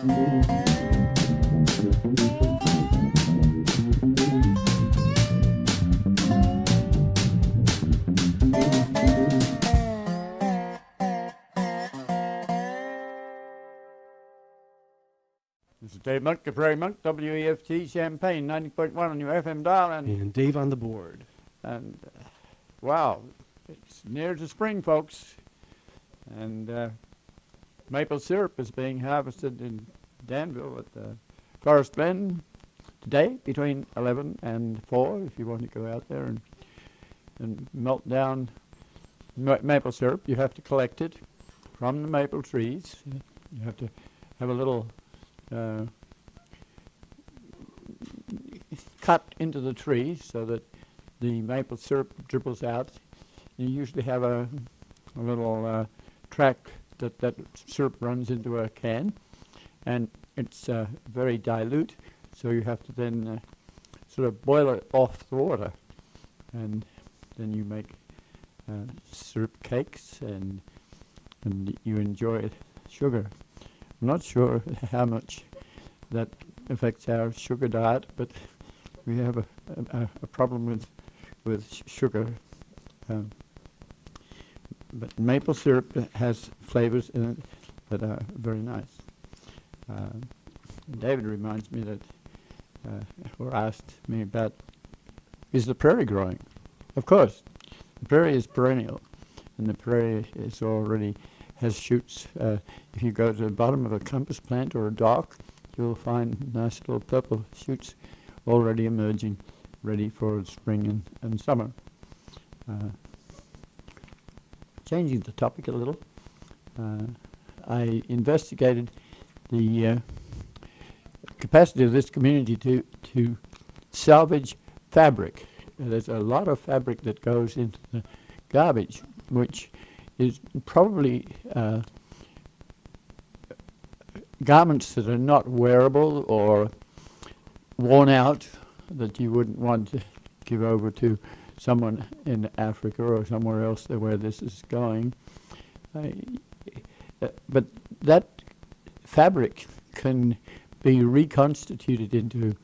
This is Dave Monk, the Prairie Monk, WEFT, Champaign, 90.1 on your FM dial. And Dave on the board. And, wow, it's near to spring, folks. And maple syrup is being harvested in Danville at the Forest Bend today between 11 and 4, if you want to go out there and melt down maple syrup. You have to collect it from the maple trees. You have to have a little cut into the tree so that the maple syrup dribbles out. You usually have a little track that syrup runs into a can, and it's very dilute, so you have to then sort of boil it off the water, and then you make syrup cakes, and you enjoy it. Sugar. I'm not sure how much that affects our sugar diet, but we have a problem with sugar. But maple syrup has flavors in it that are very nice. David reminds me that, or asked me about, is the prairie growing? Of course, the prairie is perennial, and the prairie is already has shoots. If you go to the bottom of a compass plant or a dock, you'll find nice little purple shoots already emerging, ready for spring and summer. Changing the topic a little, I investigated the capacity of this community to salvage fabric. There's a lot of fabric that goes into the garbage, which is probably garments that are not wearable or worn out, that you wouldn't want to give over to someone in Africa or somewhere else where this is going. But that fabric can be reconstituted into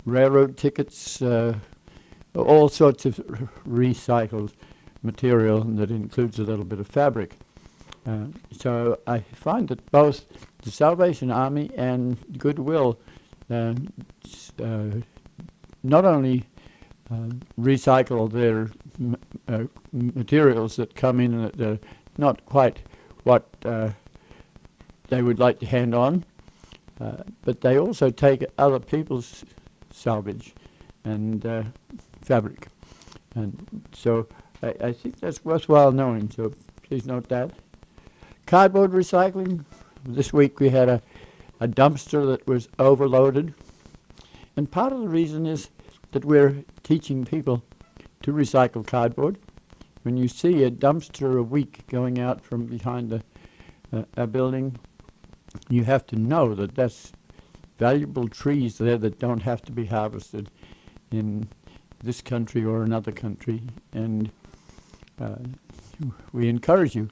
railroad tickets, all sorts of recycled material that includes a little bit of fabric. So I find that both the Salvation Army and Goodwill not only recycle their materials that come in that are not quite what they would like to hand on, but they also take other people's salvage and fabric. And so I think that's worthwhile knowing, so please note that. Cardboard recycling. This week we had a dumpster that was overloaded. And part of the reason is that we're teaching people to recycle cardboard. When you see a dumpster a week going out from behind a building, you have to know that that's valuable trees there that don't have to be harvested in this country or another country. And we encourage you.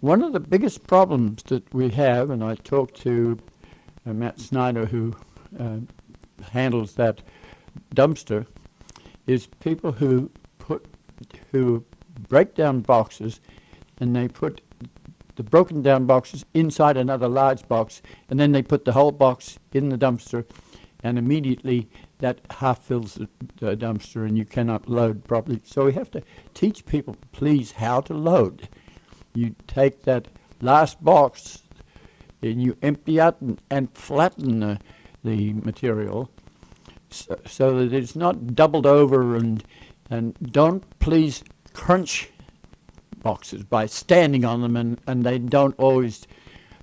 One of the biggest problems that we have, and I talked to Matt Snyder, who handles that dumpster, is people who break down boxes, and they put the broken down boxes inside another large box, and then they put the whole box in the dumpster, and immediately that half fills the dumpster and you cannot load properly. So we have to teach people, please, how to load. You take that last box and you empty out and flatten the material so that it's not doubled over, and don't please crunch boxes by standing on them, and they don't always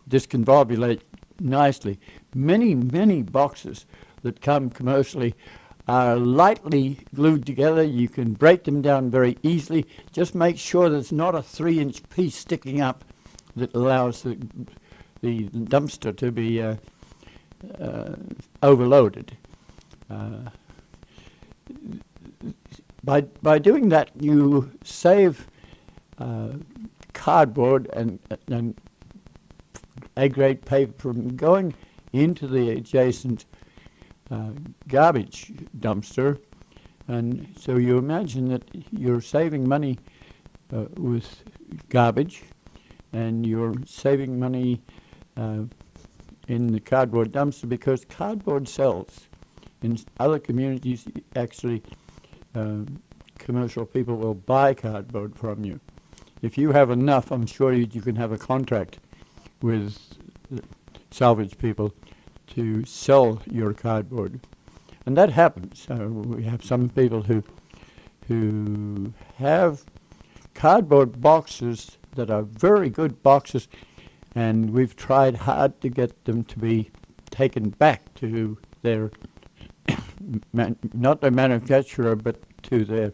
disconvolvulate nicely. Many boxes that come commercially are lightly glued together. You can break them down very easily. Just make sure there's not a 3-inch piece sticking up that allows the dumpster to be overloaded. By doing that, you save cardboard and A-grade paper from going into the adjacent garbage dumpster. And so you imagine that you're saving money with garbage, and you're saving money in the cardboard dumpster, because cardboard sells. In other communities, actually, commercial people will buy cardboard from you. If you have enough, I'm sure you can have a contract with salvage people to sell your cardboard. And that happens. We have some people who have cardboard boxes that are very good boxes, and we've tried hard to get them to be taken back to their, not their manufacturer, but to their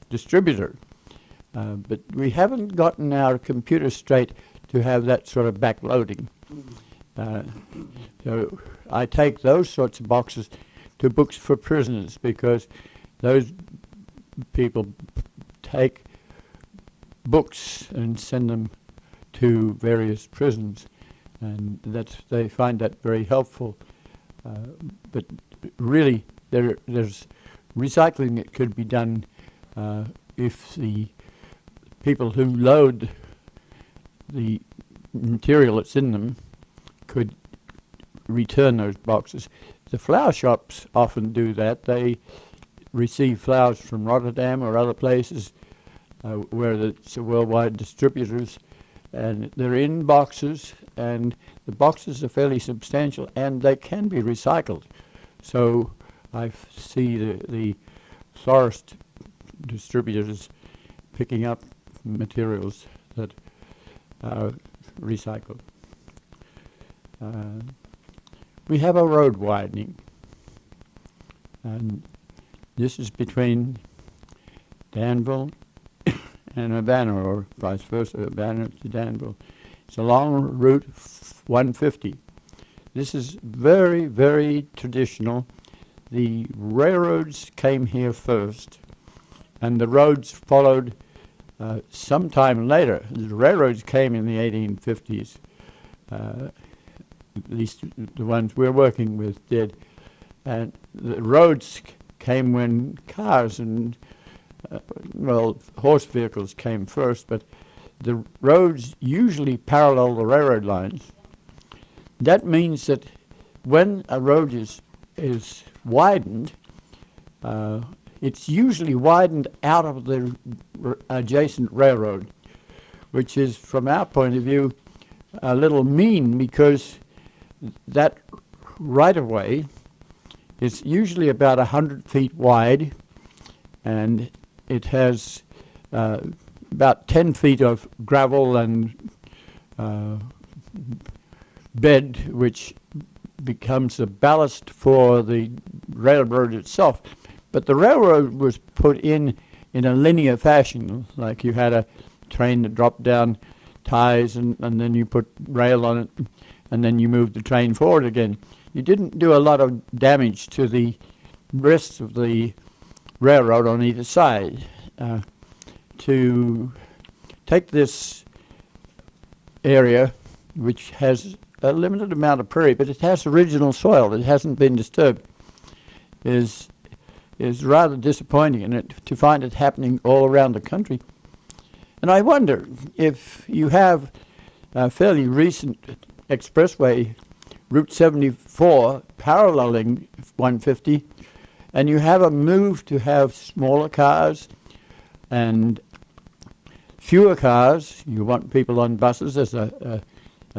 distributor. But we haven't gotten our computer straight to have that sort of backloading. So I take those sorts of boxes to Books for Prisoners, because those people take books and send them to various prisons, and they find that very helpful. But really, there's recycling that could be done if the people who load the material that's in them could return those boxes. The flower shops often do that. They receive flowers from Rotterdam or other places where it's worldwide distributors, and they're in boxes, and the boxes are fairly substantial, and they can be recycled. So I see the florist distributors picking up materials that are recycled. We have a road widening, and this is between Danville and Urbana, or vice versa, Urbana to Danville. It's along Route 150. This is very, very traditional. The railroads came here first, and the roads followed sometime later. The railroads came in the 1850s. At least the ones we're working with did. And the roads came when cars and, horse vehicles came first, but the roads usually parallel the railroad lines. That means that when a road is widened, it's usually widened out of the adjacent railroad, which is, from our point of view, a little mean, because that right-of-way is usually about 100 feet wide, and it has about 10 feet of gravel and bed, which becomes the ballast for the railroad itself. But the railroad was put in a linear fashion, like you had a train that dropped down ties, and then you put rail on it, and then you moved the train forward again. You didn't do a lot of damage to the rest of the railroad on either side. To take this area, which has a limited amount of prairie, but it has original soil, it hasn't been disturbed, is rather disappointing, and to find it happening all around the country. And I wonder if you have a fairly recent expressway, Route 74, paralleling 150, and you have a move to have smaller cars and fewer cars. You want people on buses. There's a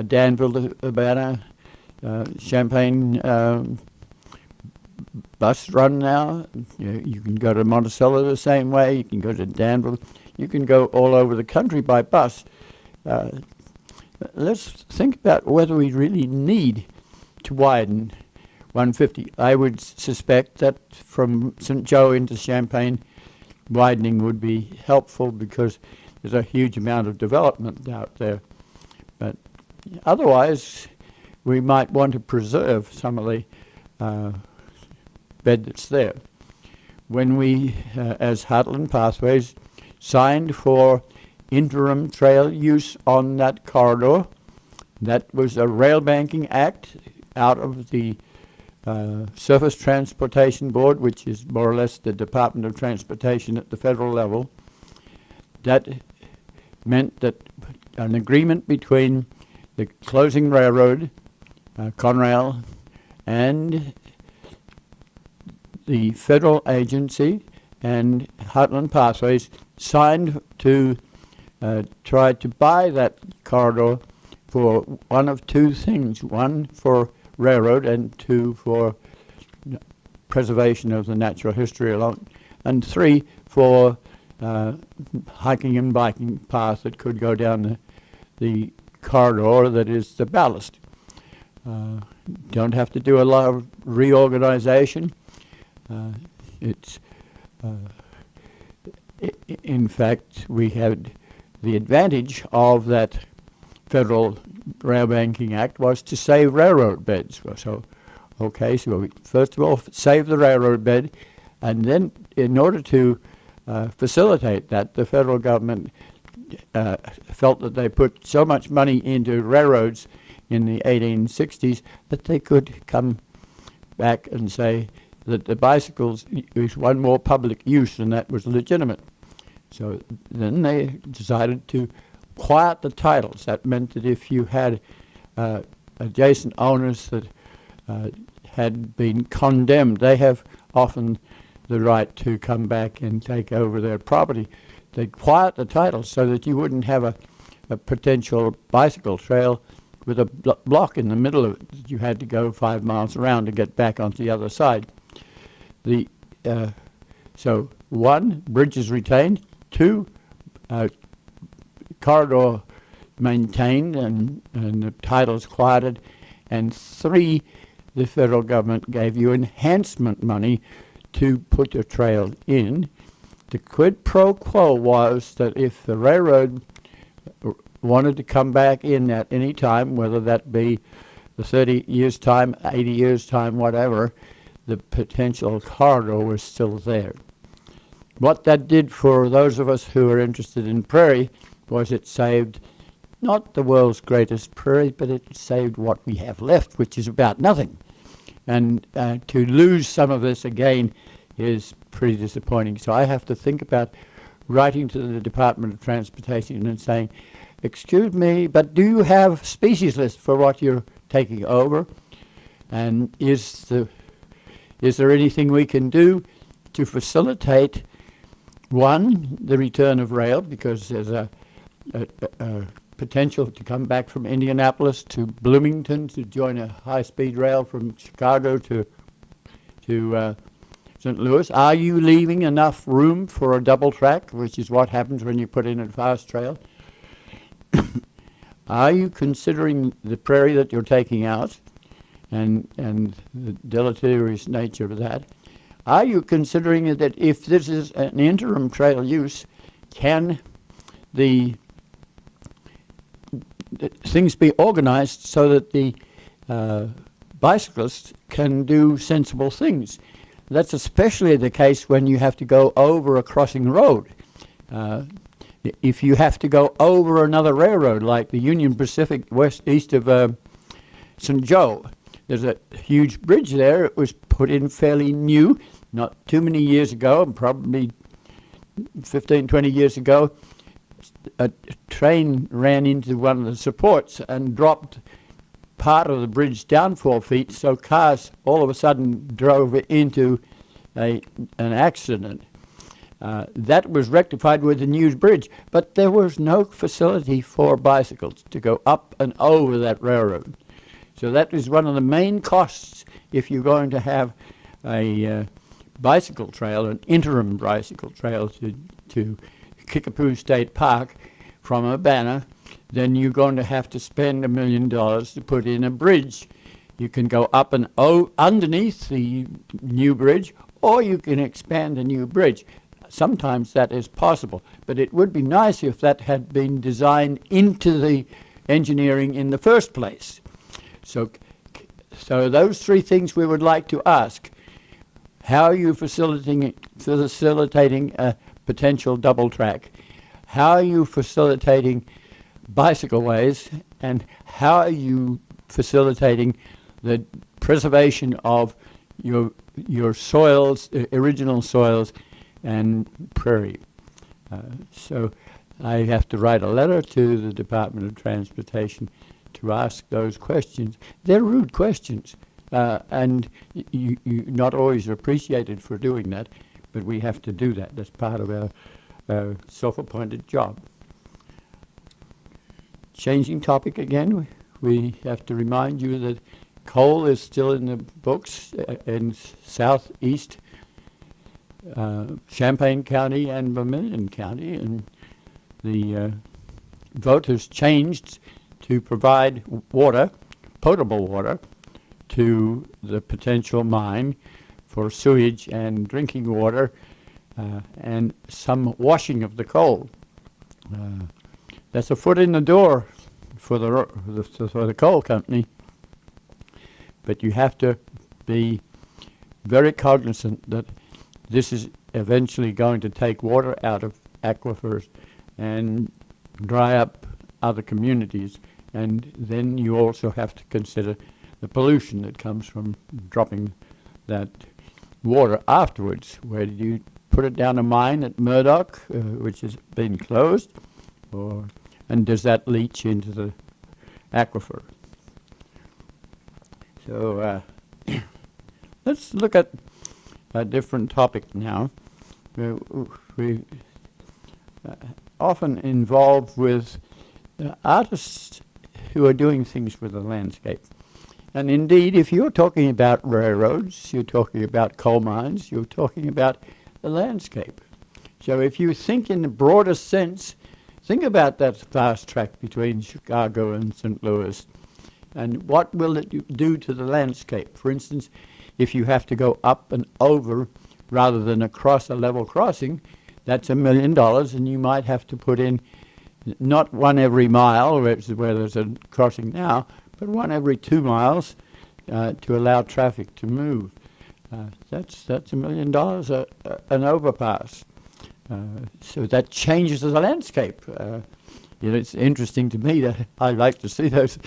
Danville to Urbana, Champaign bus run now. You can go to Monticello the same way. You can go to Danville. You can go all over the country by bus. Let's think about whether we really need to widen 150. I would suspect that from St. Joe into Champaign, widening would be helpful, because there's a huge amount of development out there. But otherwise, we might want to preserve some of the bed that's there. When we, as Heartland Pathways, signed for interim trail use on that corridor, that was a rail banking act. out of the Surface Transportation Board, which is more or less the Department of Transportation at the federal level. That meant that an agreement between the closing railroad, Conrail, and the federal agency and Heartland Pathways signed to try to buy that corridor for one of two things: one for railroad and two for preservation of the natural history along, and three for hiking and biking path that could go down the corridor that is the ballast. Don't have to do a lot of reorganization. In fact, we had the advantage of that Federal Rail Banking Act was to save railroad beds. So we first of all save the railroad bed, and then in order to facilitate that, the federal government felt that they put so much money into railroads in the 1860s that they could come back and say that the bicycles is one more public use, and that was legitimate. So then they decided to quiet the titles. That meant that if you had adjacent owners that had been condemned, they have often the right to come back and take over their property. They'd quiet the titles so that you wouldn't have a potential bicycle trail with a block in the middle of it that you had to go 5 miles around to get back onto the other side. So one, bridges retained; two, corridor maintained and the titles quieted; and three, the federal government gave you enhancement money to put a trail in. The quid pro quo was that if the railroad wanted to come back in at any time, whether that be the 30 years' time, 80 years' time, whatever, the potential corridor was still there. What that did for those of us who are interested in prairie was it saved not the world's greatest prairie, but it saved what we have left, which is about nothing. And to lose some of this again is pretty disappointing. So I have to think about writing to the Department of Transportation and saying, excuse me, but do you have species lists for what you're taking over? And is there anything we can do to facilitate, one, the return of rail, because there's a potential to come back from Indianapolis to Bloomington to join a high-speed rail from Chicago to St. Louis. Are you leaving enough room for a double track, which is what happens when you put in a fast trail? Are you considering the prairie that you're taking out and the deleterious nature of that? Are you considering that if this is an interim trail use, can the things be organized so that the bicyclists can do sensible things? That's especially the case when you have to go over a crossing road. If you have to go over another railroad, like the Union Pacific east of St. Joe, there's a huge bridge there. It was put in fairly new, not too many years ago, probably 15, 20 years ago. A train ran into one of the supports and dropped part of the bridge down 4 feet, so cars all of a sudden drove into an accident. That was rectified with the new bridge, but there was no facility for bicycles to go up and over that railroad. So that is one of the main costs if you're going to have a bicycle trail, an interim bicycle trail to Kickapoo State Park from Urbana. Then you're going to have to spend $1 million to put in a bridge. You can go up and underneath the new bridge, or you can expand a new bridge. Sometimes that is possible, but it would be nice if that had been designed into the engineering in the first place. So those three things we would like to ask. How are you facilitating a potential double track? How are you facilitating bicycle ways? And how are you facilitating the preservation of your soils, original soils, and prairie. So I have to write a letter to the Department of Transportation to ask those questions. They're rude questions, and you're not always appreciated for doing that, but we have to do that. That's part of our self-appointed job. Changing topic again, we have to remind you that coal is still in the books in southeast Champaign County and Vermilion County, and the vote has changed to provide water, potable water, to the potential mine for sewage and drinking water and some washing of the coal. That's a foot in the door for the coal company, but you have to be very cognizant that this is eventually going to take water out of aquifers and dry up other communities, and then you also have to consider the pollution that comes from dropping that water afterwards. Where do you put it down a mine at Murdoch, which has been closed, and does that leach into the aquifer? So let's look at a different topic now. We often involved with artists who are doing things with the landscape. And indeed, if you're talking about railroads, you're talking about coal mines, you're talking about the landscape. So if you think in the broader sense, think about that fast track between Chicago and St. Louis, and what will it do to the landscape? For instance, if you have to go up and over rather than across a level crossing, that's $1 million, and you might have to put in not one every mile, where there's a crossing now, but one every 2 miles to allow traffic to move. That's $1 million an overpass. So that changes the landscape. It's interesting to me that I like to see those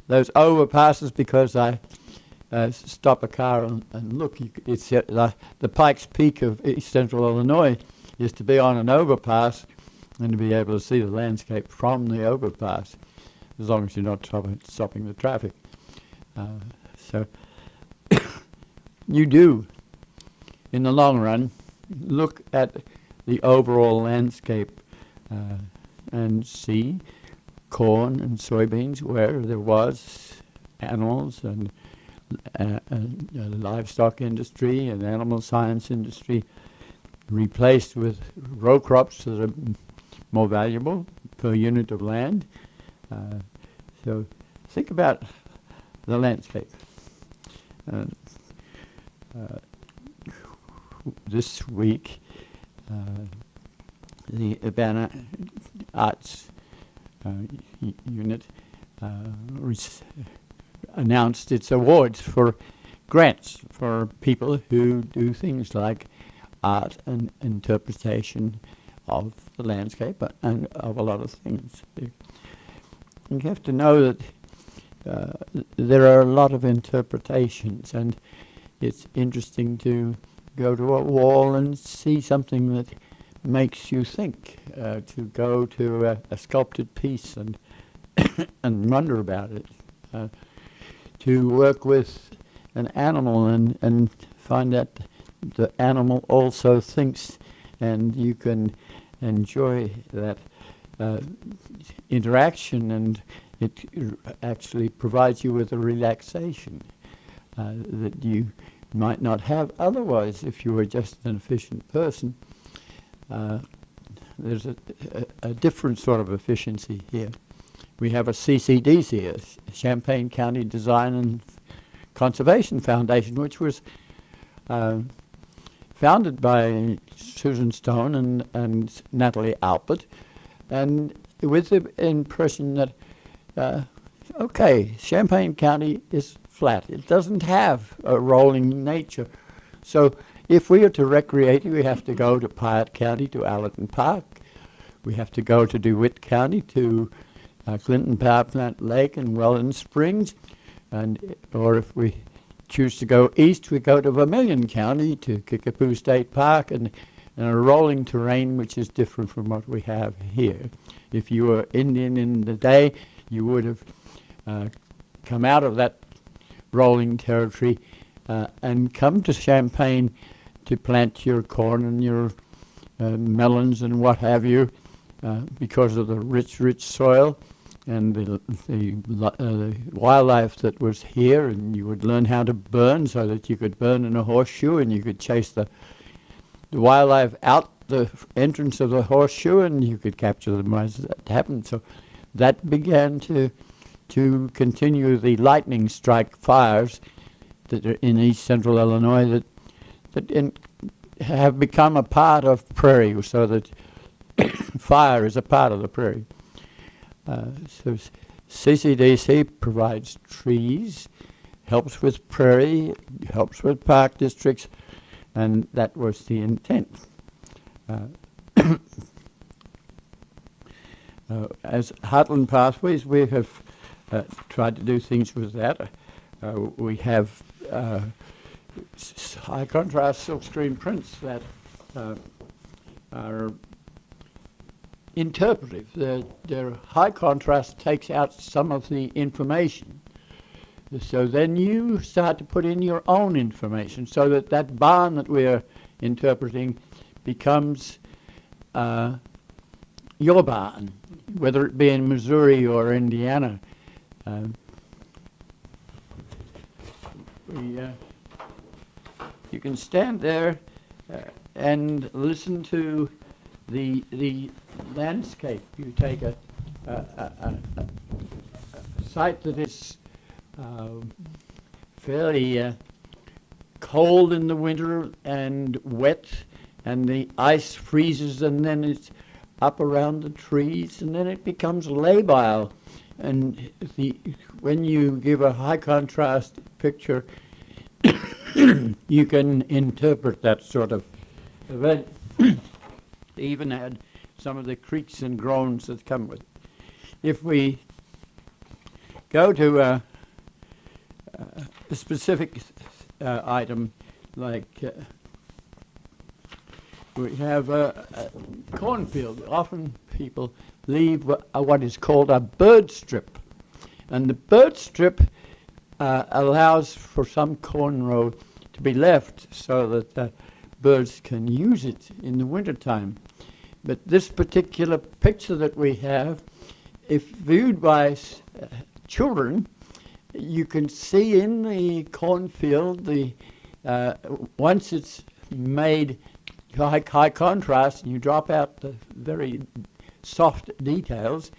overpasses because I stop a car and look. It's the Pikes Peak of East Central Illinois is to be on an overpass and to be able to see the landscape from the overpass, as long as you're not stopping the traffic. So you do, in the long run, look at the overall landscape and see corn and soybeans where there was animals and livestock industry and animal science industry replaced with row crops that are more valuable per unit of land. So think about the landscape. This week, the Urbana Arts Unit announced its awards for grants for people who do things like art and interpretation of the landscape and of a lot of things. You have to know that there are a lot of interpretations, and it's interesting to go to a wall and see something that makes you think, to go to a sculpted piece and and wonder about it, to work with an animal and find that the animal also thinks, and you can enjoy that interaction, and it actually provides you with a relaxation that you might not have otherwise if you were just an efficient person. There's a different sort of efficiency here. We have a CCDC, a Champaign County Design and Conservation Foundation, which was founded by Susan Stone and Natalie Alpert, and with the impression that, okay, Champaign County is flat. It doesn't have a rolling nature. So if we are to recreate, we have to go to Piatt County, to Allerton Park. We have to go to DeWitt County, to Clinton Power Plant Lake and Welland Springs. or if we choose to go east, we go to Vermilion County to Kickapoo State Park and a rolling terrain which is different from what we have here. If you were Indian in the day, you would have come out of that rolling territory and come to Champaign to plant your corn and your melons and what have you, because of the rich soil and the wildlife that was here. And you would learn how to burn so that you could burn in a horseshoe and you could chase the wildlife out the entrance of the horseshoe and you could capture them as that happened. So that began to continue the lightning strike fires that are in east central Illinois that have become a part of prairie, so that fire is a part of the prairie. So CCDC provides trees, helps with prairie, helps with park districts, and that was the intent. As Heartland Pathways, we have tried to do things with that. We have high contrast silkscreen prints that are interpretive. Their high contrast takes out some of the information. So then you start to put in your own information so that that barn that we're interpreting becomes your barn, whether it be in Missouri or Indiana. You can stand there and listen to the landscape. You take a site that is fairly cold in the winter and wet, and the ice freezes, and then it's up around the trees, and then it becomes labile. And when you give a high contrast picture, you can interpret that sort of event. They even had some of the creaks and groans that come with it. If we go to a specific item, like we have a cornfield. Often people leave what is called a bird strip. And the bird strip allows for some corn row to be left so that birds can use it in the wintertime. But this particular picture that we have, if viewed by children, you can see in the cornfield, once it's made high contrast and you drop out the very soft details,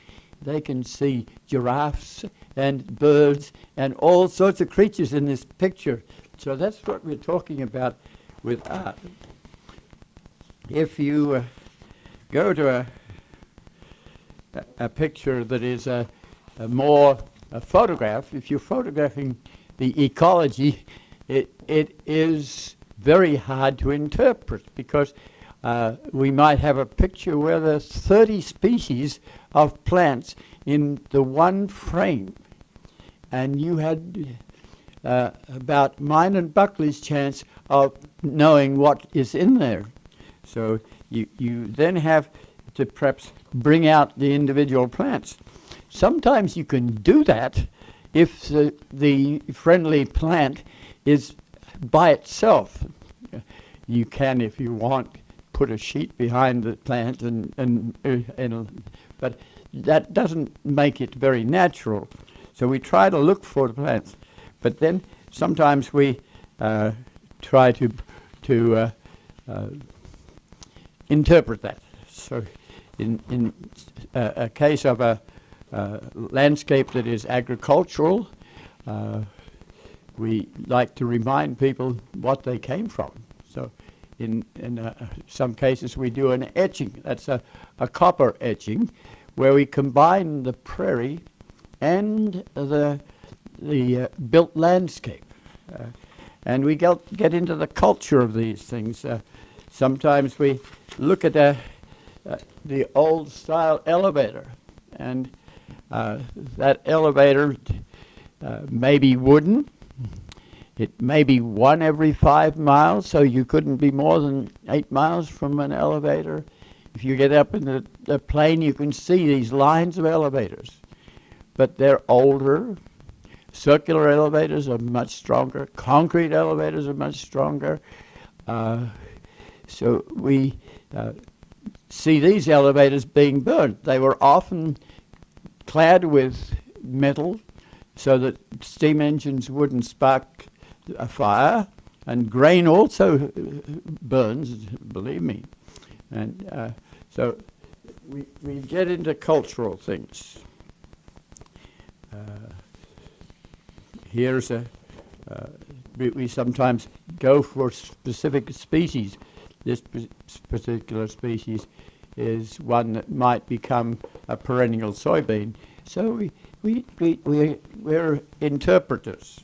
they can see giraffes and birds and all sorts of creatures in this picture. So that's what we're talking about with art. If you go to a picture that is a photograph, if you're photographing the ecology, it is very hard to interpret, because we might have a picture where there's 30 species of plants in the one frame, and you had about mine and Buckley's chance of knowing what is in there. So you then have to perhaps bring out the individual plants. Sometimes you can do that if the friendly plant is by itself. You can, if you want, put a sheet behind the plant, but that doesn't make it very natural. So we try to look for the plants, but then sometimes we try to interpret that. So in a case of a landscape that is agricultural, we like to remind people what they came from. So in some cases we do an etching. That's a copper etching, where we combine the prairie and the built landscape. And we get into the culture of these things. Sometimes we look at the old style elevator, and that elevator maybe wooden. It may be one every 5 miles, so you couldn't be more than 8 miles from an elevator. If you get up in the plane, you can see these lines of elevators. But they're older. Circular elevators are much stronger. Concrete elevators are much stronger. So we see these elevators being burnt. They were often clad with metal so that steam engines wouldn't spark a fire, and grain also burns, believe me. And so we get into cultural things. Here's we sometimes go for specific species. This particular species is one that might become a perennial soybean. So we're interpreters.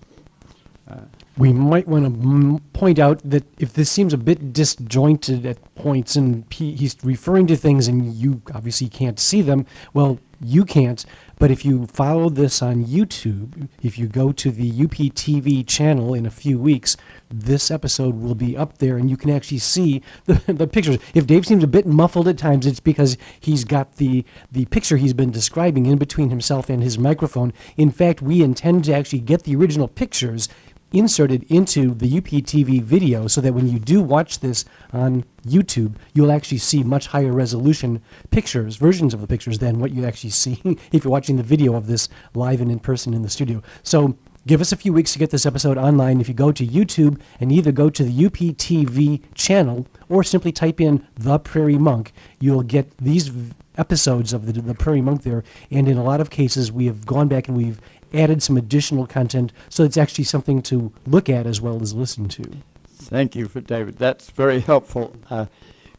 We might want to point out that if this seems a bit disjointed at points and he's referring to things and you obviously can't see them, well, you can't. But if you follow this on YouTube, if you go to the UPTV channel in a few weeks, this episode will be up there and you can actually see the pictures. If Dave seems a bit muffled at times, it's because he's got the picture he's been describing in between himself and his microphone. In fact, we intend to actually get the original pictures inserted into the UPTV video so that when you do watch this on YouTube, you'll actually see much higher resolution pictures, versions of the pictures than what you actually see if you're watching the video of this live and in person in the studio. So give us a few weeks to get this episode online. If you go to YouTube and either go to the UPTV channel or simply type in The Prairie Monk, you'll get these episodes of the Prairie Monk there. And in a lot of cases, we have gone back and we've added some additional content, so it's actually something to look at as well as listen to. Thank you, David. That's very helpful.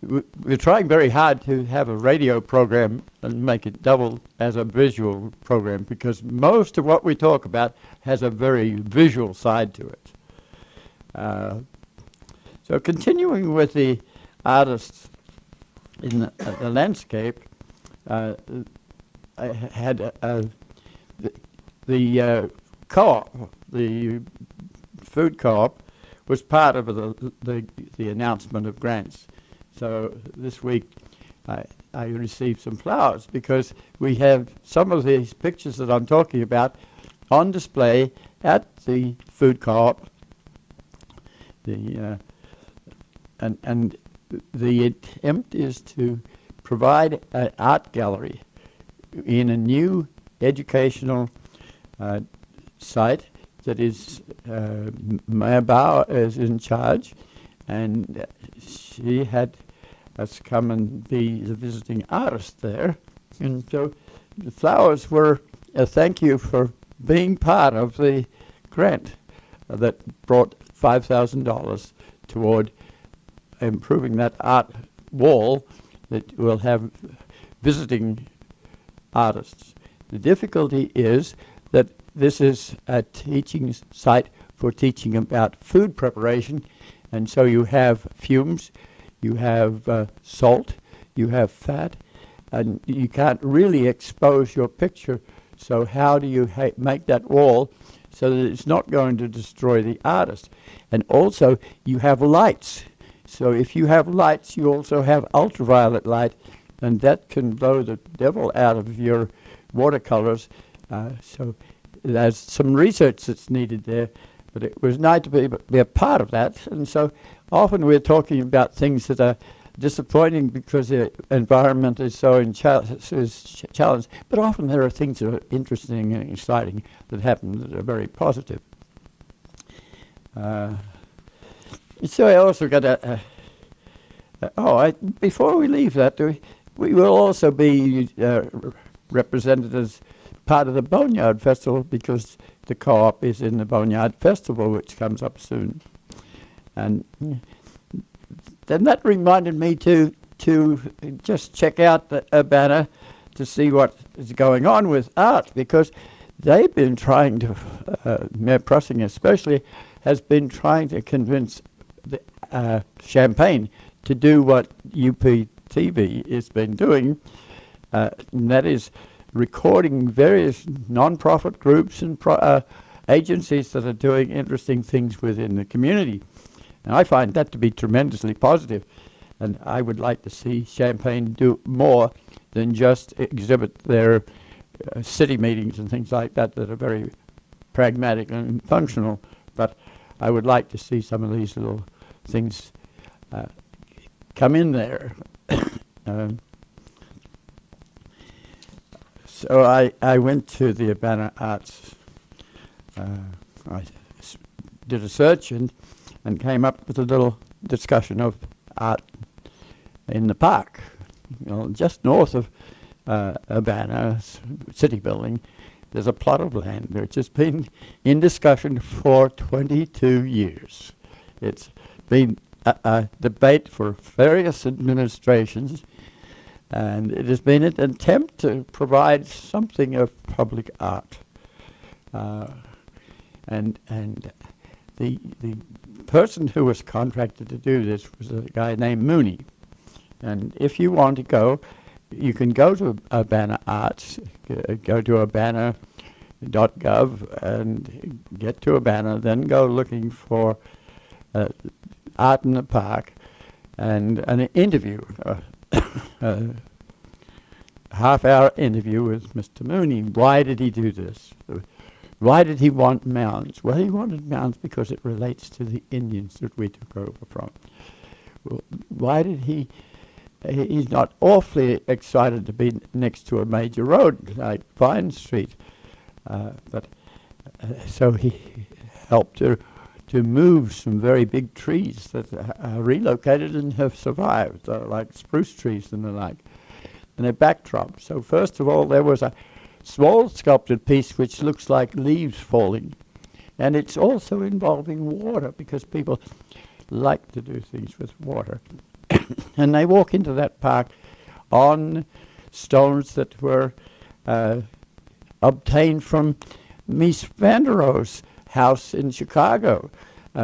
We're trying very hard to have a radio program and make it double as a visual program, because most of what we talk about has a very visual side to it. So continuing with the artists in the landscape, I had the co-op, the food co-op, was part of the announcement of grants. So this week I received some flowers because we have some of these pictures that I'm talking about on display at the food co-op. And the attempt is to provide an art gallery in a new educational site that is Maya Bao is in charge, and she had us come and be the visiting artist there. And so the flowers were a thank you for being part of the grant that brought $5,000 toward improving that art wall that will have visiting artists. The difficulty is that this is a teaching site for teaching about food preparation, and so you have fumes, you have salt, you have fat, and you can't really expose your picture. So how do you make that wall so that it's not going to destroy the artist? And also you have lights. So if you have lights, you also have ultraviolet light, and that can blow the devil out of your watercolors. So there's some research that's needed there, but it was nice to be a part of that. And so often we're talking about things that are disappointing because the environment is so challenged, but often there are things that are interesting and exciting that happen that are very positive. So I also got before we leave that, we will also be represented as part of the Boneyard Festival, because the co-op is in the Boneyard Festival, which comes up soon. And then that reminded me to just check out the Urbana to see what is going on with art, because they've been trying to, Mayor Prussing especially, has been trying to convince the Champaign to do what UPTV has been doing, and that is recording various non-profit groups and agencies that are doing interesting things within the community. And I find that to be tremendously positive. And I would like to see Champaign do more than just exhibit their city meetings and things like that that are very pragmatic and functional. But I would like to see some of these little things come in there. So I went to the Urbana Arts. Did a search and came up with a little discussion of art in the park, just north of Urbana city building. There's a plot of land which has been in discussion for 22 years. It's been a debate for various administrations, and it has been an attempt to provide something of public art. And the person who was contracted to do this was a guy named Mooney. And if you want to go, you can go to Urbana Arts, go to urbana.gov and get to Urbana, then go looking for Art in the Park and an interview, a half-hour interview with Mr. Mooney. Why did he do this? Why did he want mounds? Well, he wanted mounds because it relates to the Indians that we took over from. Well, why did he? He's not awfully excited to be next to a major road like Vine Street, so he helped to move some very big trees that are relocated and have survived, like spruce trees and the like, and a backdrop. So first of all, there was a small sculpted piece which looks like leaves falling, and it's also involving water because people like to do things with water. And they walk into that park on stones that were obtained from Mies van der Rohe's house in Chicago.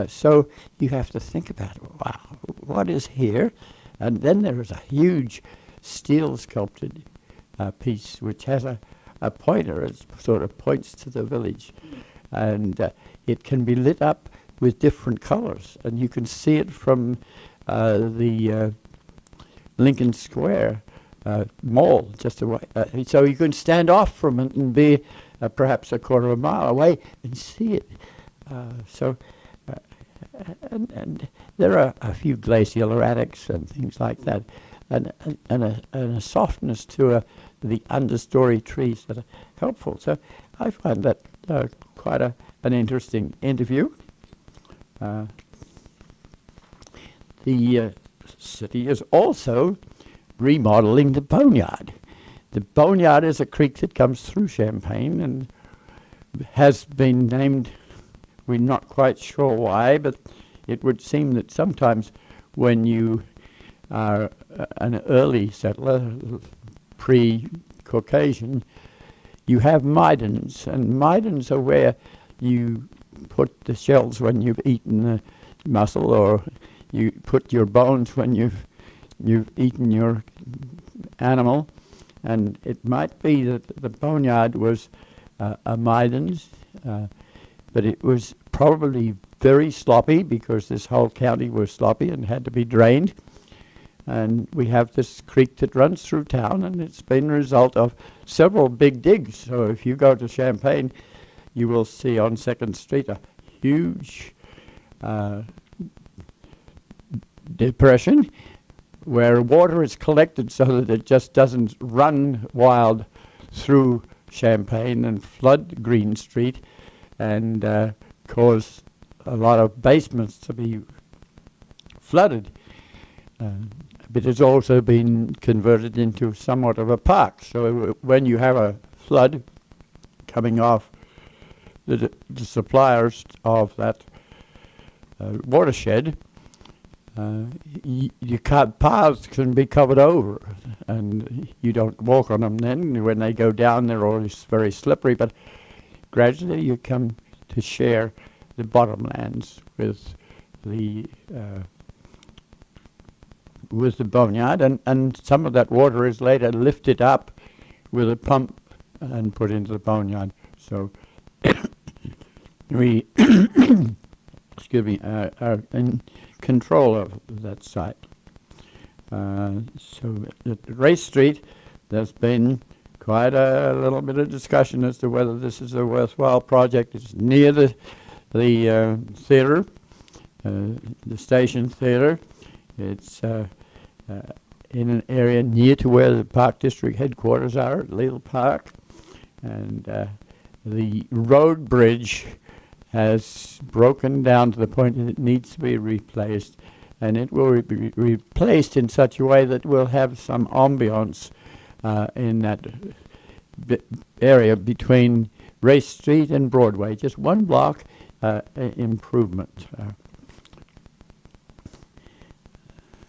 So you have to think about, wow, what is here? And then there is a huge steel sculpted piece which has a pointer. It sort of points to the village. And it can be lit up with different colors. And you can see it from the Lincoln Square Mall just away. So you can stand off from it and be perhaps a quarter of a mile away and see it. And there are a few glacial erratics and things like that, and a softness to the understory trees that are helpful. So I find that quite an interesting interview. The city is also remodeling the Boneyard. The Boneyard is a creek that comes through Champaign and has been named, we're not quite sure why, but it would seem that sometimes when you are an early settler, pre-Caucasian, you have midens, and midens are where you put the shells when you've eaten the mussel, or you put your bones when you've eaten your animal. And it might be that the Boneyard was a midens, but it was probably very sloppy because this whole county was sloppy and had to be drained. And we have this creek that runs through town, and it's been a result of several big digs. So if you go to Champaign, you will see on 2nd Street a huge depression where water is collected so that it just doesn't run wild through Champaign and flood Green Street and cause a lot of basements to be flooded. But it's also been converted into somewhat of a park. So when you have a flood coming off the suppliers of that watershed, paths can be covered over, and you don't walk on them then. When they go down, they're always very slippery, but gradually you come to share the bottomlands with the Boneyard, and some of that water is later lifted up with a pump and put into the Boneyard. So we excuse me, are in control of that site. So at Race Street, there's been quite a little bit of discussion as to whether this is a worthwhile project. It's near the theater, the station theater. It's in an area near to where the Park District headquarters are at Little Park, and the road bridge has broken down to the point that it needs to be replaced, and it will be replaced in such a way that we'll have some ambiance in that area between Race Street and Broadway, just one block improvement.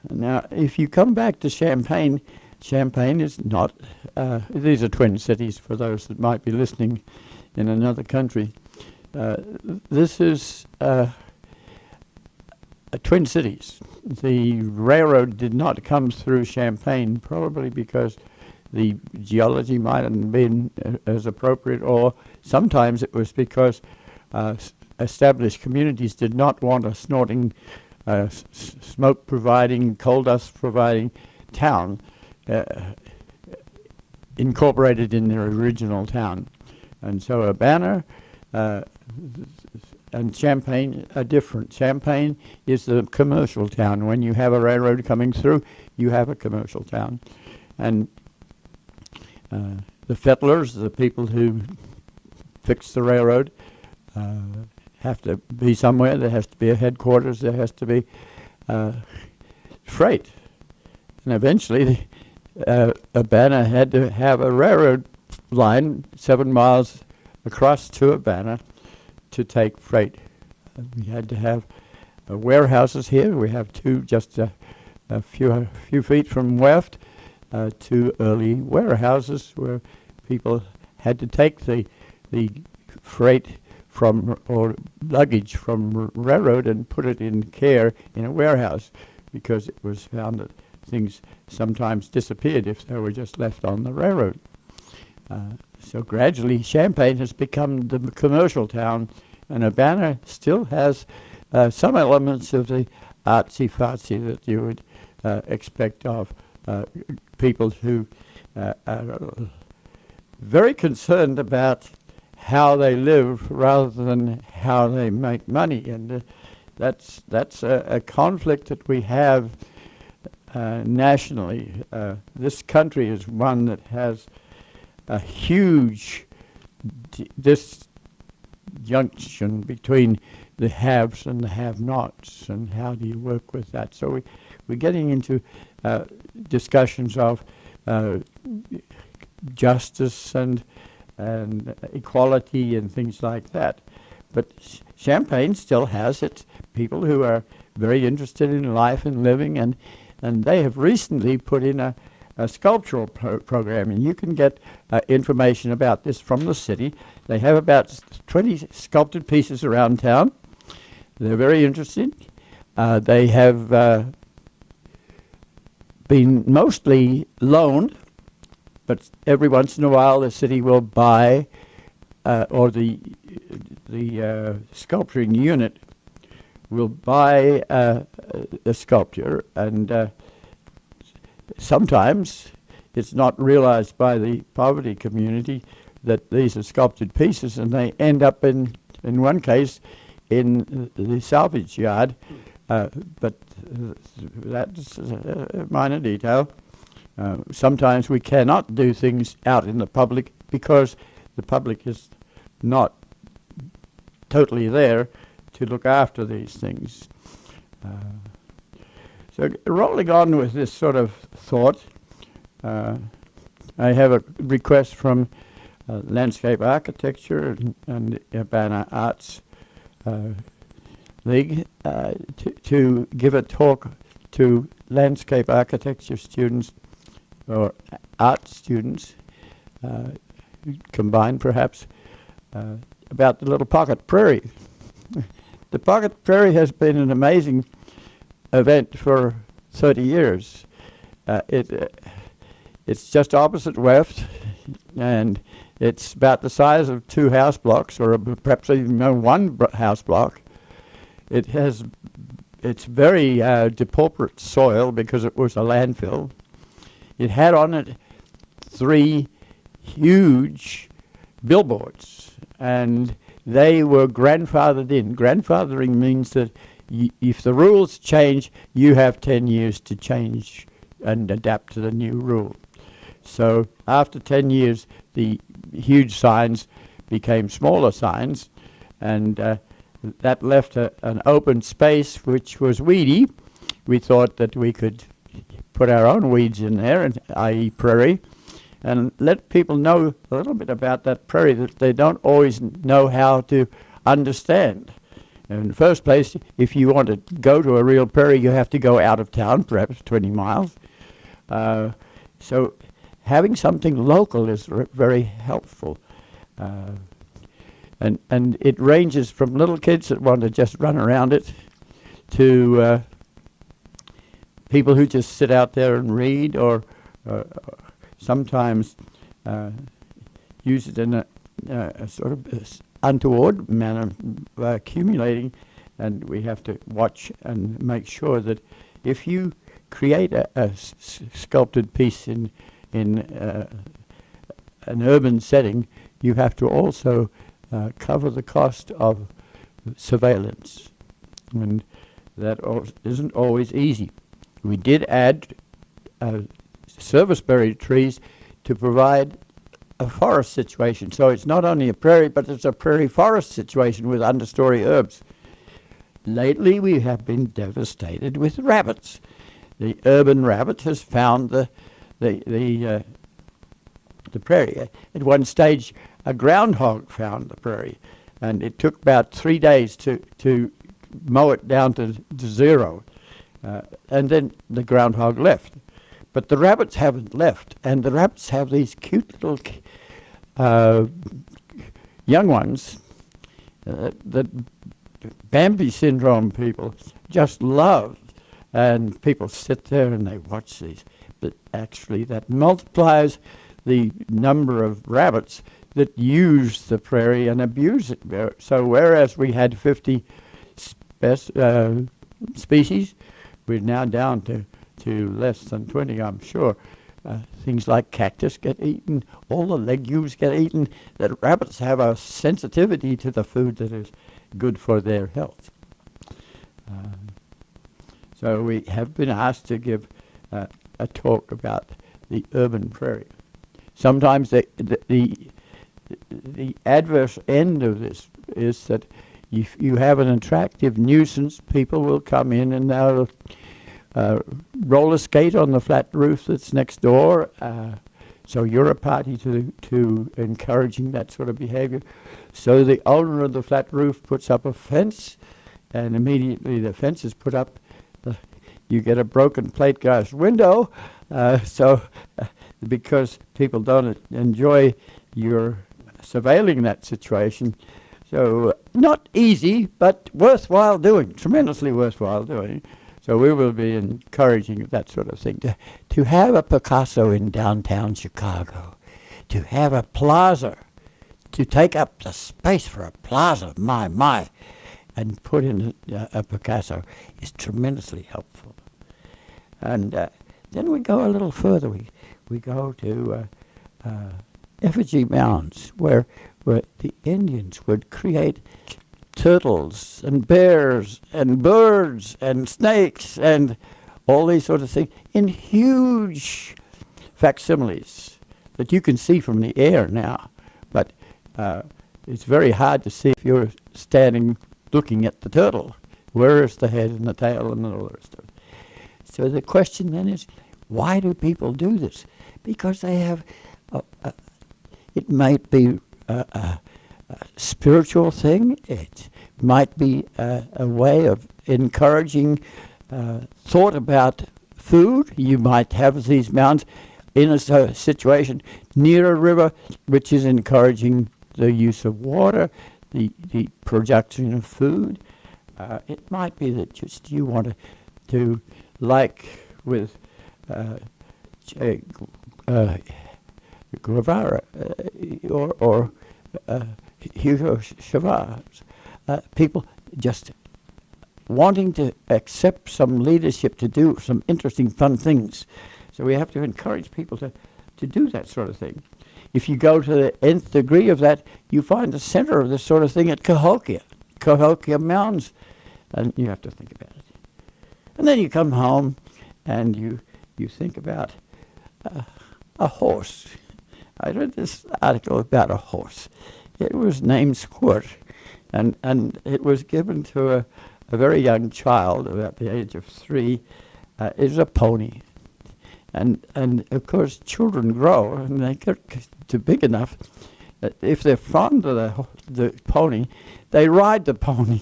Now, if you come back to Champaign, Champaign is not, these are twin cities for those that might be listening in another country. This is twin cities. The railroad did not come through Champaign, probably because the geology might have been as appropriate, or sometimes it was because established communities did not want a snorting, smoke-providing, coal dust-providing town incorporated in their original town. And so Urbana and Champaign are different. Champaign is the commercial town. When you have a railroad coming through, you have a commercial town. And the fettlers, the people who fix the railroad, have to be somewhere. There has to be a headquarters. There has to be freight. And eventually, Urbana had to have a railroad line 7 miles across to Urbana to take freight. We had to have warehouses here. We have two just a few feet from WEFT, two early warehouses where people had to take the freight from or luggage from railroad and put it in care in a warehouse, because it was found that things sometimes disappeared if they were just left on the railroad. So gradually Champaign has become the commercial town, and Urbana still has some elements of the artsy-fartsy that you would expect of people who are very concerned about how they live rather than how they make money. And that's a conflict that we have nationally. This country is one that has a huge disjunction between the haves and the have-nots, and how do you work with that? So we're getting into discussions of justice and equality and things like that. But Champaign still has its people who are very interested in life and living, and they have recently put in a sculptural program, and you can get information about this from the city. They have about 20 sculpted pieces around town. They're very interesting. They have been mostly loaned, but every once in a while the city will buy, or the sculpturing unit will buy a sculpture, and sometimes it's not realized by the poverty community that these are sculpted pieces, and they end up in one case in the salvage yard, but that's a minor detail. Sometimes we cannot do things out in the public because the public is not totally there to look after these things. So rolling on with this sort of thought, I have a request from Landscape Architecture and Urbana Arts League to give a talk to landscape architecture students or art students, combined perhaps, about the little pocket prairie. The pocket prairie has been an amazing event for 30 years. It's just opposite WEFT, and It's about the size of 2 house blocks, or perhaps even one house block. It's very depauperate soil because it was a landfill. It had on it 3 huge billboards, and they were grandfathered in. Grandfathering means that if the rules change, you have 10 years to change and adapt to the new rule. So after 10 years, the huge signs became smaller signs, and that left an open space which was weedy. We thought that we could put our own weeds in there, i.e. prairie, and let people know a little bit about that prairie that they don't always know how to understand. In the first place, if you want to go to a real prairie, you have to go out of town, perhaps 20 miles. So having something local is very helpful. And it ranges from little kids that want to just run around it to people who just sit out there and read, or sometimes use it in a sort of untoward manner, accumulating, and we have to watch and make sure that if you create a sculpted piece in an urban setting, you have to also cover the cost of surveillance, and that isn't always easy. We did add serviceberry trees to provide a forest situation, so it's not only a prairie, but it's a prairie forest situation with understory herbs. Lately we have been devastated with rabbits. The urban rabbit has found the prairie. At one stage, a groundhog found the prairie, and it took about 3 days to mow it down to 0, and then the groundhog left. But the rabbits haven't left, and the rabbits have these cute little young ones that Bambi syndrome people just love, and people sit there and they watch these. But actually that multiplies the number of rabbits that use the prairie and abuse it. So whereas we had 50 species, we're now down to less than 20, I'm sure. Things like cactus get eaten, all the legumes get eaten. That rabbits have a sensitivity to the food that is good for their health. So we have been asked to give a talk about the urban prairie. Sometimes the adverse end of this is that if you have an attractive nuisance, people will come in and they'll roller skate on the flat roof that's next door. So you're a party to encouraging that sort of behavior. So the owner of the flat roof puts up a fence, and immediately the fence is put up, you get a broken plate glass window. Because people don't enjoy your surveilling that situation. So not easy, but worthwhile doing, tremendously worthwhile doing. So we will be encouraging that sort of thing. To have a Picasso in downtown Chicago, to have a plaza, to take up the space for a plaza, my, and put in a Picasso is tremendously helpful. And then we go a little further. We go to effigy mounds where the Indians would create turtles and bears and birds and snakes and all these sort of things in huge facsimiles that you can see from the air now. But it's very hard to see if you're standing looking at the turtle. Where is the head and the tail and all the rest of it? So the question then is, why do people do this? Because they have, it might be a spiritual thing. It might be a way of encouraging thought about food. You might have these mounds in a situation near a river, which is encouraging the use of water, the production of food. It might be that just you want to like with Guevara, or Hugo Chavez, people just wanting to accept some leadership to do some interesting, fun things. So we have to encourage people to do that sort of thing. If you go to the nth degree of that, you find the center of this sort of thing at Cahokia Mountains, and you have to think about it. And then you come home, and you think about a horse. I read this article about a horse. It was named Squirt, and it was given to a very young child, about the age of 3. It was a pony. And of course, children grow, and they get to big enough that if they're fond of the pony, they ride the pony.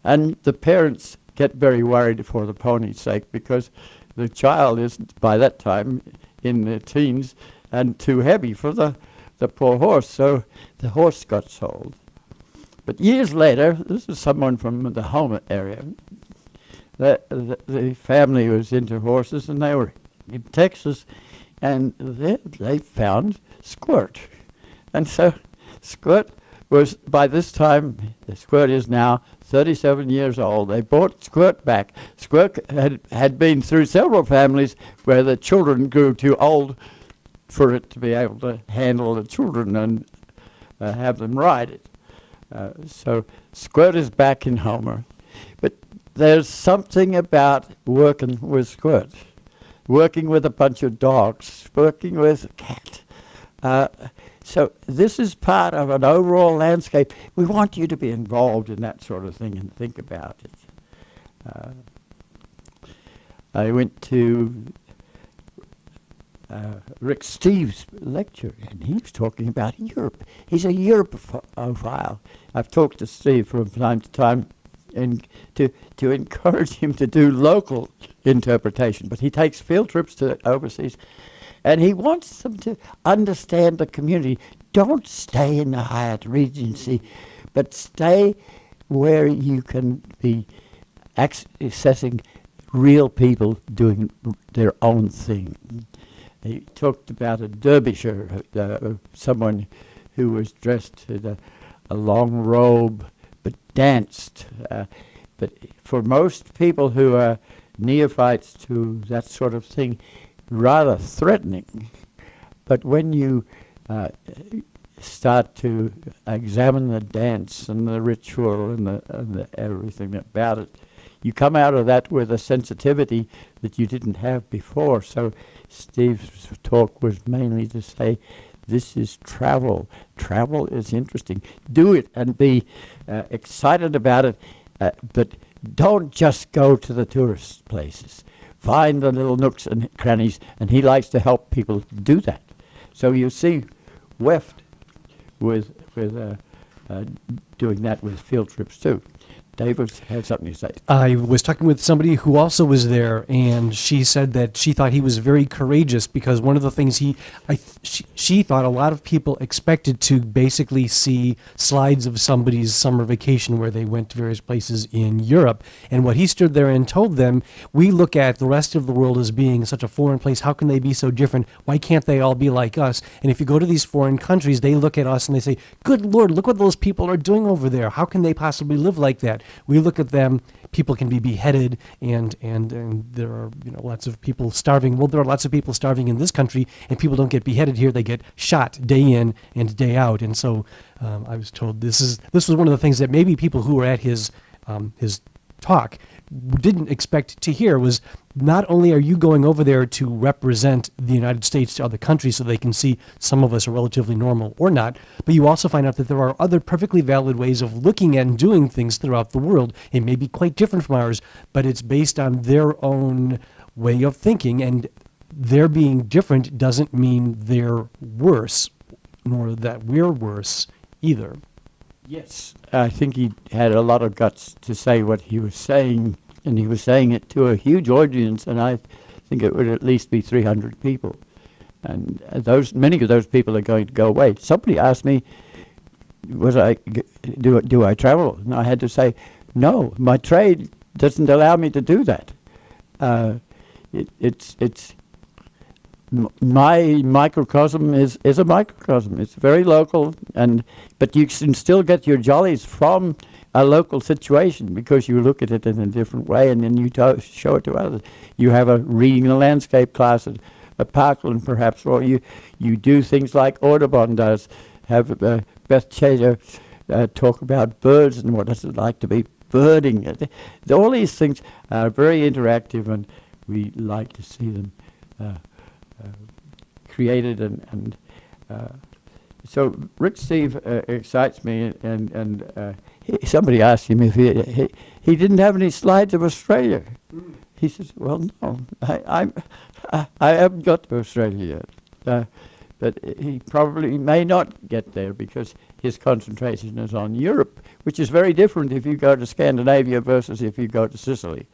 And the parents get very worried for the pony's sake, because the child is, by that time, in their teens, and too heavy for the poor horse. So the horse got sold. But years later, this is someone from the Homer area. The family was into horses, and they were in Texas, and they found Squirt. And so Squirt was, by this time, Squirt is now 37 years old. They brought Squirt back. Squirt had been through several families where the children grew too old for it to be able to handle the children and have them ride it. So Squirt is back in Homer. But there's something about working with Squirt, working with a bunch of dogs, working with a cat. So this is part of an overall landscape. We want you to be involved in that sort of thing and think about it. I went to Rick Steves' lecture, and he was talking about Europe. He's a Europeophile. I've talked to Steve from time to time, and to encourage him to do local interpretation. But he takes field trips to overseas, and he wants them to understand the community. Don't stay in the Hyatt Regency, but stay where you can be accessing real people doing their own thing. He talked about a Derbyshire, someone who was dressed in a long robe but danced. But for most people who are neophytes to that sort of thing, rather threatening. But when you start to examine the dance and the ritual and the everything about it, you come out of that with a sensitivity that you didn't have before. So Steve's talk was mainly to say, this is travel. Travel is interesting. Do it and be excited about it, but don't just go to the tourist places. Find the little nooks and crannies, and he likes to help people do that. So you see WEFT with doing that with field trips too. David had something to say. I was talking with somebody who also was there, and she said that she thought he was very courageous because one of the things she thought a lot of people expected to basically see slides of somebody's summer vacation where they went to various places in Europe. And what he stood there and told them, we look at the rest of the world as being such a foreign place. How can they be so different? Why can't they all be like us? And if you go to these foreign countries, they look at us and they say, good Lord, look what those people are doing over there. How can they possibly live like that? We look at them, people can be beheaded, and there are lots of people starving. Well, there are lots of people starving in this country, and people don't get beheaded here. They get shot day in and day out. And so I was told this was one of the things that maybe people who were at his talk didn't expect to hear was not only are you going over there to represent the United States to other countries so they can see some of us are relatively normal or not, but you also find out that there are other perfectly valid ways of looking at and doing things throughout the world. It may be quite different from ours, but it's based on their own way of thinking, and their being different doesn't mean they're worse, nor that we're worse either. Yes, I think he had a lot of guts to say what he was saying, and he was saying it to a huge audience, and I think it would at least be 300 people. And many of those people are going to go away. Somebody asked me, do I travel? And I had to say, no, my trade doesn't allow me to do that. It's my microcosm is a microcosm. It's very local, but you can still get your jollies from a local situation because you look at it in a different way, and then you show it to others. You have a reading the landscape class at Parkland, perhaps, or you do things like Audubon does. Have Beth Chater talk about birds and what does it like to be birding. All these things are very interactive, and we like to see them created, and so Rick Steve excites me, and somebody asked him if he didn't have any slides of Australia. He says, "Well, no, I haven't got to Australia yet." But he probably may not get there because his concentration is on Europe, which is very different if you go to Scandinavia versus if you go to Sicily.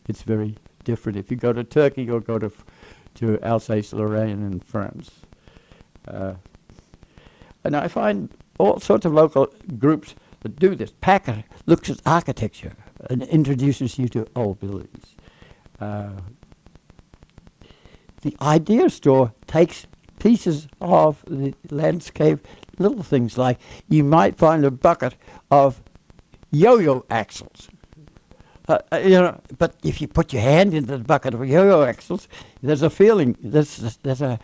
It's very different if you go to Turkey or go to Alsace-Lorraine in France. And I find all sorts of local groups that do this. Packer looks at architecture and introduces you to old buildings. The Idea Store takes pieces of the landscape, little things like you might find a bucket of yo-yo axles. But if you put your hand into the bucket of yo-yo axles, there's a feeling, there's a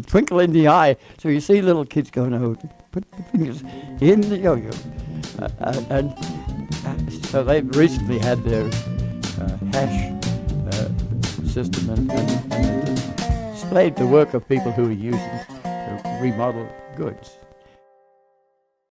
twinkle in the eye. So you see little kids going, "Oh, put the fingers in the yo-yo," so they've recently had their hash system and displayed the work of people who are using to remodel goods.